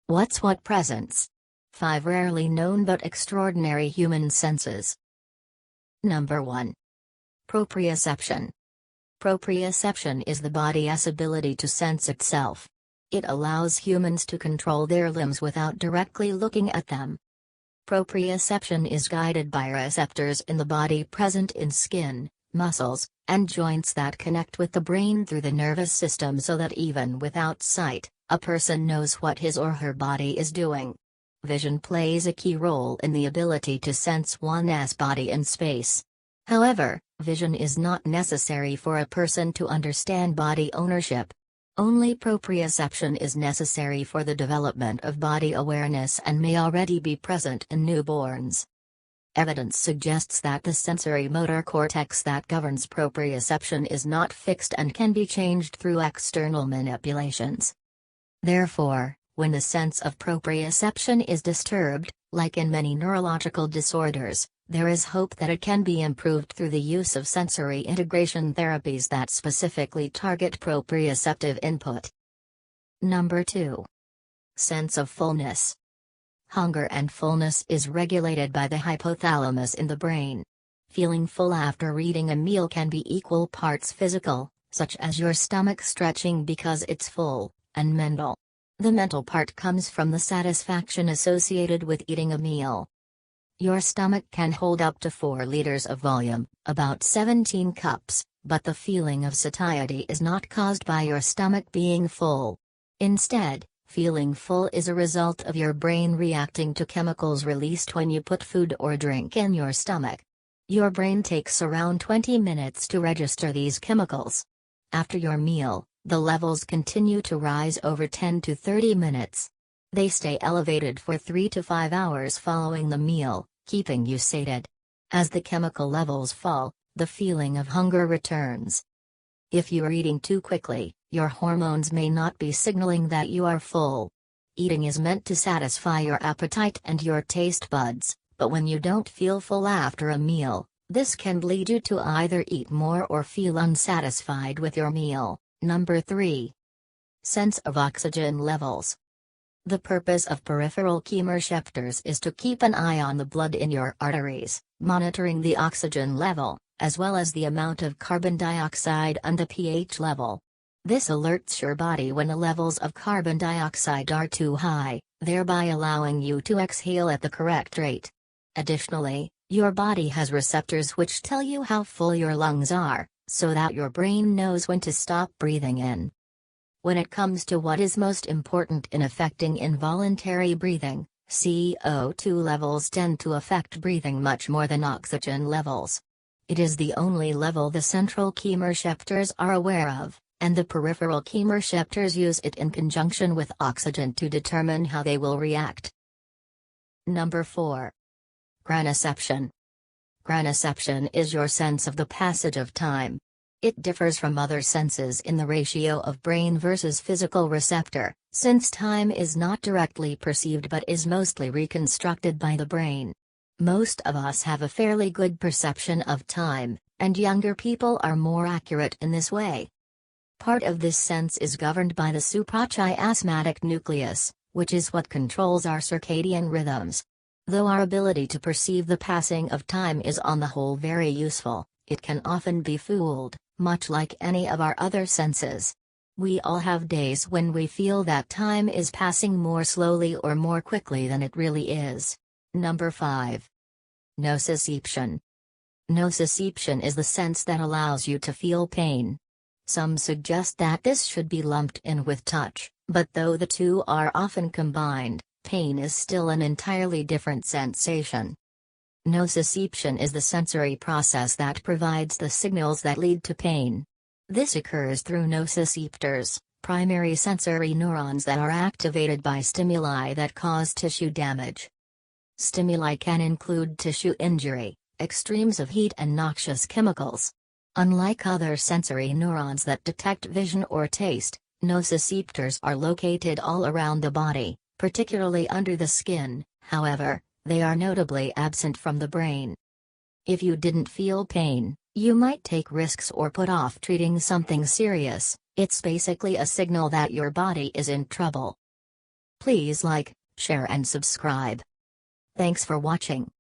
What's what presents? 5 rarely known but extraordinary human senses. Number 1. Proprioception. Proprioception is the body's ability to sense itself. It allows humans to control their limbs without directly looking at them. Proprioception is guided by receptors in the body present in skin, muscles, and joints that connect with the brain through the nervous system so that even without sight, a person knows what his or her body is doing. Vision plays a key role in the ability to sense one's body in space. However, vision is not necessary for a person to understand body ownership. Only proprioception is necessary for the development of body awareness and may already be present in newborns. Evidence suggests that the sensory motor cortex that governs proprioception is not fixed and can be changed through external manipulations. Therefore, when the sense of proprioception is disturbed, like in many neurological disorders, there is hope that it can be improved through the use of sensory integration therapies that specifically target proprioceptive input. Number 2. Sense of fullness. Hunger and fullness is regulated by the hypothalamus in the brain. Feeling full after eating a meal can be equal parts physical, such as your stomach stretching because it's full, and mental. The mental part comes from the satisfaction associated with eating a meal. Your stomach can hold up to 4 liters of volume, about 17 cups, but the feeling of satiety is not caused by your stomach being full. Instead, feeling full is a result of your brain reacting to chemicals released when you put food or drink in your stomach. Your brain takes around 20 minutes to register these chemicals. After your meal, the levels continue to rise over 10 to 30 minutes. They stay elevated for 3 to 5 hours following the meal, keeping you sated. As the chemical levels fall, the feeling of hunger returns. If you're eating too quickly, your hormones may not be signaling that you are full. Eating is meant to satisfy your appetite and your taste buds, but when you don't feel full after a meal, this can lead you to either eat more or feel unsatisfied with your meal. Number 3. Sense of oxygen levels. The purpose of peripheral chemoreceptors is to keep an eye on the blood in your arteries, monitoring the oxygen level, as well as the amount of carbon dioxide and the pH level. This alerts your body when the levels of carbon dioxide are too high, thereby allowing you to exhale at the correct rate. Additionally, your body has receptors which tell you how full your lungs are, so that your brain knows when to stop breathing in. When it comes to what is most important in affecting involuntary breathing, CO2 levels tend to affect breathing much more than oxygen levels. It is the only level the central chemoreceptors are aware of, and the peripheral chemoreceptors use it in conjunction with oxygen to determine how they will react. Number 4. Granoception. Granoception is your sense of the passage of time. It differs from other senses in the ratio of brain versus physical receptor, since time is not directly perceived but is mostly reconstructed by the brain. Most of us have a fairly good perception of time, and younger people are more accurate in this way. Part of this sense is governed by the suprachiasmatic nucleus, which is what controls our circadian rhythms. Though our ability to perceive the passing of time is on the whole very useful, it can often be fooled, much like any of our other senses. We all have days when we feel that time is passing more slowly or more quickly than it really is. Number 5. Nociception. Nociception is the sense that allows you to feel pain. Some suggest that this should be lumped in with touch, but though the two are often combined, pain is still an entirely different sensation. Nociception is the sensory process that provides the signals that lead to pain. This occurs through nociceptors, primary sensory neurons that are activated by stimuli that cause tissue damage. Stimuli can include tissue injury, extremes of heat and noxious chemicals. Unlike other sensory neurons that detect vision or taste, nociceptors are located all around the body, particularly under the skin. However, they are notably absent from the brain. If you didn't feel pain, you might take risks or put off treating something serious. It's basically a signal that your body is in trouble. Please like, share and subscribe. Thanks for watching.